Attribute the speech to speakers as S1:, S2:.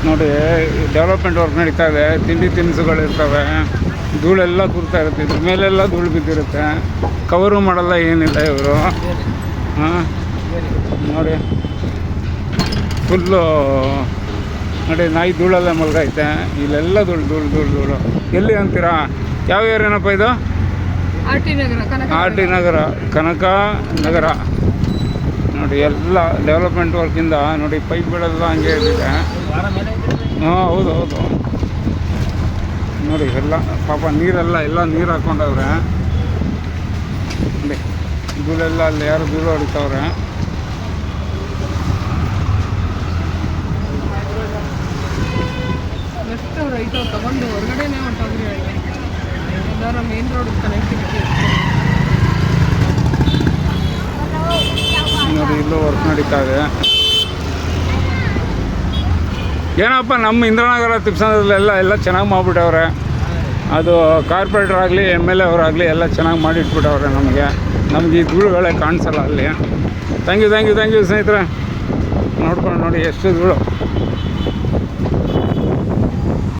S1: ನೋಡಿ development work ನಡೀತಾ ಇದೆ. ತಿಂಡಿ ತಿನಿಸುಗಳಿರ್ತವೆ, ಧೂಳೆಲ್ಲ ಕೂರ್ತಾ ಇರುತ್ತೆ, ಇದ್ರ ಮೇಲೆಲ್ಲ ಧೂಳು ಬಿದ್ದಿರುತ್ತೆ. ಕವರು ಮಾಡಲ್ಲ, ಏನಿಲ್ಲ ಇವರು. ಹಾಂ ನೋಡಿ ಫುಲ್ಲು ನೋಡಿ ನಾಯಿ ಧೂಳಲ್ಲೇ ಮಲ್ಗೈತೆ. ಇಲ್ಲೆಲ್ಲ ಧೂಳು. ಎಲ್ಲಿ ಅಂತೀರಾ? ಯಾವ ಏರಿಯಾನಪ್ಪ ಇದು? ಆರ್ ಟಿ ನಗರ, ಕನಕ ನಗರ. ನೋಡಿ ಎಲ್ಲ ಡೆವಲಪ್ಮೆಂಟ್ ವರ್ಕಿಂದ ನೋಡಿ ಪೈಪ್ಗಳೆಲ್ಲ ಹಂಗೆ ಇದಿದೆ. ಹಾಂ ಹೌದು ನೋಡಿ ಎಲ್ಲ ಪಾಪ ಎಲ್ಲ ನೀರು ಹಾಕ್ಕೊಂಡವ್ರೆ. ನೋಡಿ ಧೂಳೆಲ್ಲ ಅಲ್ಲಿ ಯಾರು ಧೂಳು ಹೊಡಿತವ್ರೆ.
S2: ತಗೊಂಡು ಹೊರಗಡೆನೇ ಹೊಂಟೋಗ್ರಿ. ಮೇನ್ ರೋಡ್ ಕನೆಕ್ಟಿವಿಟಿ
S1: ನೋಡಿ ಇಲ್ಲೂ ವರ್ಕ್ ನಡೀತಾ ಇದೆ. ಏನಪ್ಪ ನಮ್ಮ ಇಂದ್ರನಗರ ತಿಪ್ಸಂದ್ರಲ್ಲೆಲ್ಲ ಚೆನ್ನಾಗಿ ಮಾಡಿಬಿಟ್ಟವ್ರೆ. ಅದು ಕಾರ್ಪೊರೇಟರ್ ಆಗಲಿ MLA ಅವರಾಗಲಿ ಎಲ್ಲ ಚೆನ್ನಾಗಿ ಮಾಡಿಟ್ಬಿಟ್ಟವ್ರೆ. ನಮಗೆ ಈ ಧೂಳುಗಳೇ ಕಾಣಿಸಲ್ಲ ಅಲ್ಲಿ. ಥ್ಯಾಂಕ್ ಯು ಸ್ನೇಹಿತರೆ. ನೋಡ್ಕೊಂಡು ನೋಡಿ ಎಷ್ಟು ಧೂಳು.